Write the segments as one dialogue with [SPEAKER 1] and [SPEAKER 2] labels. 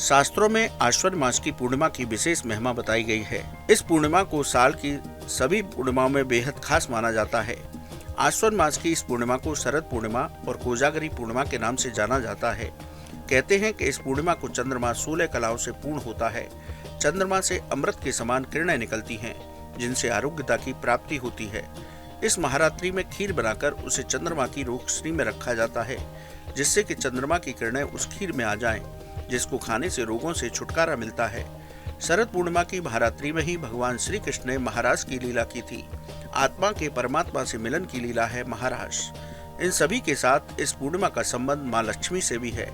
[SPEAKER 1] शास्त्रों में आश्विन मास की पूर्णिमा की विशेष महिमा बताई गई है। इस पूर्णिमा को साल की सभी पूर्णिमाओं में बेहद खास माना जाता है। आश्विन मास की इस पूर्णिमा को शरद पूर्णिमा और कोजागरी पूर्णिमा के नाम से जाना जाता है। कहते हैं कि इस पूर्णिमा को चंद्रमा 16 कलाओं से पूर्ण होता है। चंद्रमा से अमृत के समान किरणें निकलती हैं, जिनसे आरोग्यता की प्राप्ति होती है। इस महारात्रि में खीर बनाकर उसे चंद्रमा की रोशनी में रखा जाता है, जिससे कि चंद्रमा की किरणें उस खीर में आ जाएं, जिसको खाने से रोगों से छुटकारा मिलता है। शरद पूर्णिमा की महारात्रि में ही भगवान श्री कृष्ण ने महाराज की लीला की थी। आत्मा के परमात्मा से मिलन की लीला है महाराज। इन सभी के साथ इस पूर्णिमा का संबंध माँ लक्ष्मी से भी है।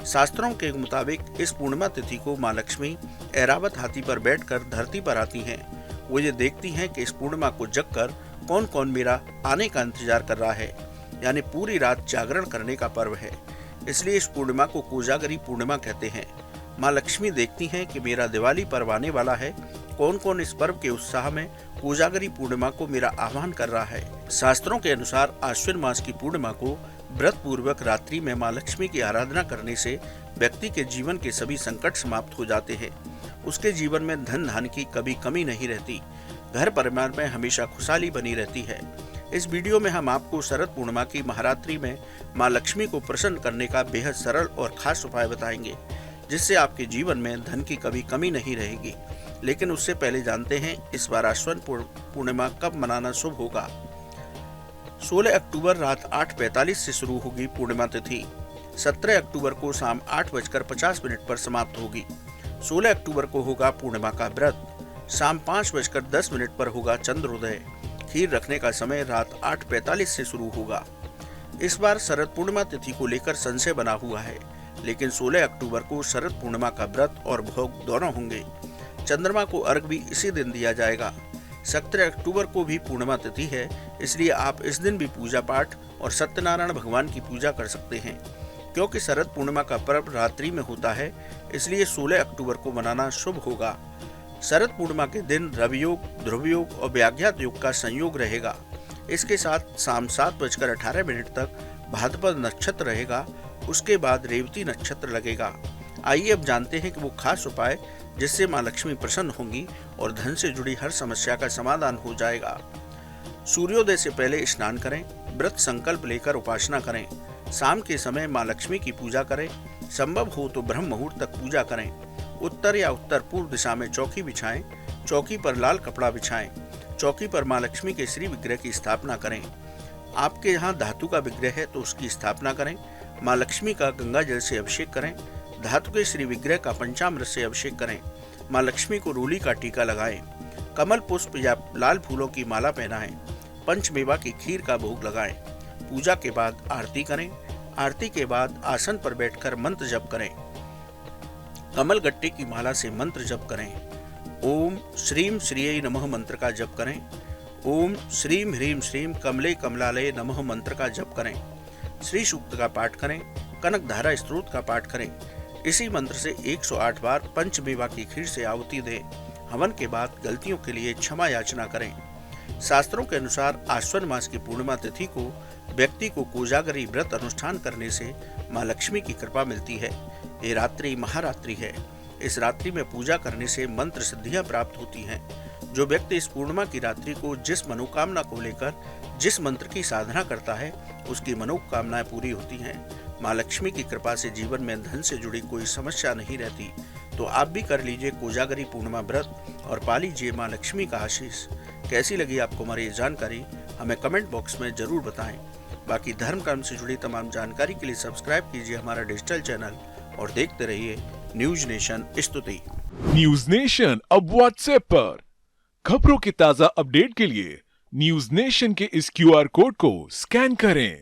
[SPEAKER 1] शास्त्रों के मुताबिक इस पूर्णिमा तिथि को माँ लक्ष्मी ऐरावत हाथी पर बैठकर धरती पर आती हैं। वो ये देखती हैं कि इस पूर्णिमा को जगकर कौन कौन मेरा आने का इंतजार कर रहा है, यानी पूरी रात जागरण करने का पर्व है। इसलिए इस पूर्णिमा को कोजागरी पूर्णिमा कहते हैं। माँ लक्ष्मी देखती हैं कि मेरा दिवाली पर्व आने वाला है, कौन कौन इस पर्व के उत्साह में कोजागरी पूर्णिमा को मेरा आह्वान कर रहा है। शास्त्रों के अनुसार आश्विन मास की पूर्णिमा को व्रत पूर्वक रात्रि में माँ लक्ष्मी की आराधना करने से व्यक्ति के जीवन के सभी संकट समाप्त हो जाते हैं। उसके जीवन में धन धान्य की कभी कमी नहीं रहती। घर परिवार में हमेशा खुशहाली बनी रहती है। इस वीडियो में हम आपको शरद पूर्णिमा की महारात्रि में माँ लक्ष्मी को प्रसन्न करने का बेहद सरल और खास उपाय बताएंगे, जिससे आपके जीवन में धन की कभी कमी नहीं रहेगी। लेकिन उससे पहले जानते हैं इस बार आश्विन पूर्णिमा कब मनाना शुभ होगा। 16 अक्टूबर रात 8:45 से शुरू होगी पूर्णिमा तिथि। 17 अक्टूबर को शाम 8:50 पर समाप्त होगी। 16 अक्टूबर को होगा पूर्णिमा का व्रत। शाम 5:10 पर होगा चंद्रोदय। खीर रखने का समय रात 8:45 से शुरू होगा। इस बार शरद पूर्णिमा तिथि को लेकर संशय बना हुआ है, लेकिन 16 अक्टूबर को शरद पूर्णिमा का व्रत और भोग दोनों होंगे। चंद्रमा को अर्घ भी इसी दिन दिया जाएगा। 17 अक्टूबर को भी पूर्णिमा तिथि है, इसलिए आप इस दिन भी पूजा पाठ और सत्यनारायण भगवान की पूजा कर सकते हैं। क्योंकि शरद पूर्णिमा का पर्व रात्रि में होता है, इसलिए 16 अक्टूबर को मनाना शुभ होगा। शरद पूर्णिमा के दिन रवि योग, ध्रुव योग और व्याघात योग का संयोग रहेगा। इसके साथ शाम 7:18 तक भाद्रपद नक्षत्र रहेगा। उसके बाद रेवती नक्षत्र लगेगा। आइए अब जानते हैं कि वो खास उपाय जिससे माँ लक्ष्मी प्रसन्न होंगी और धन से जुड़ी हर समस्या का समाधान हो जाएगा। सूर्योदय से पहले स्नान करें, व्रत संकल्प लेकर उपासना करें। शाम के समय माँ लक्ष्मी की पूजा करें। संभव हो तो ब्रह्म मुहूर्त तक पूजा करें। उत्तर या उत्तर पूर्व दिशा में चौकी बिछाएं। चौकी पर लाल कपड़ा बिछाएं। चौकी पर माँ लक्ष्मी के श्री विग्रह की स्थापना करें। आपके यहाँ धातु का विग्रह है तो उसकी स्थापना करें। माँ लक्ष्मी का गंगा जल से अभिषेक करें। धातु के श्री विग्रह का पंचामृत से अभिषेक करें। माँ लक्ष्मी को रूली का टीका लगाएं। कमल पुष्प या लाल फूलों की माला पहनाएं। पंचमेवा की खीर का भोग लगाएं। पूजा के बाद आरती करें। आरती के बाद आसन पर बैठकर मंत्र जप करें। कमल गट्टे की माला से मंत्र जप करें। ओम श्रीम श्रीये नमः मंत्र का जप करें। ओम श्रीम ह्रीम श्रीम कमले कमलालय नमः मंत्र का जप करें। श्री सूक्त का पाठ करें। कनक धारा स्तोत्र का पाठ करें। इसी मंत्र से 108 बार पंचमेवा की खीर से आहुति दें। हवन के बाद गलतियों के लिए क्षमा याचना करें। शास्त्रों के अनुसार आश्विन मास की पूर्णिमा तिथि को व्यक्ति को कोजागरी व्रत अनुष्ठान करने से माँ लक्ष्मी की कृपा मिलती है। ये रात्रि महारात्रि है। इस रात्रि में पूजा करने से मंत्र सिद्धियां प्राप्त होती हैं। जो व्यक्ति इस पूर्णिमा की रात्रि को जिस मनोकामना को लेकर जिस मंत्र की साधना करता है, उसकी मनोकामनाएं पूरी होती हैं। माँ लक्ष्मी की कृपा से जीवन में धन से जुड़ी कोई समस्या नहीं रहती। तो आप भी कर लीजिए कोजागरी पूर्णिमा व्रत और पा लीजिए माँ लक्ष्मी का आशीष। कैसी लगी आपको हमारी ये जानकारी, हमें कमेंट बॉक्स में जरूर बताएं। बाकी धर्म कर्म से जुड़ी तमाम जानकारी के लिए सब्सक्राइब कीजिए हमारा डिजिटल चैनल और देखते रहिए न्यूज नेशन स्तुति।
[SPEAKER 2] न्यूज नेशन अब व्हाट्सएप पर खबरों के ताजा अपडेट के लिए न्यूज नेशन के इस QR कोड को स्कैन करें।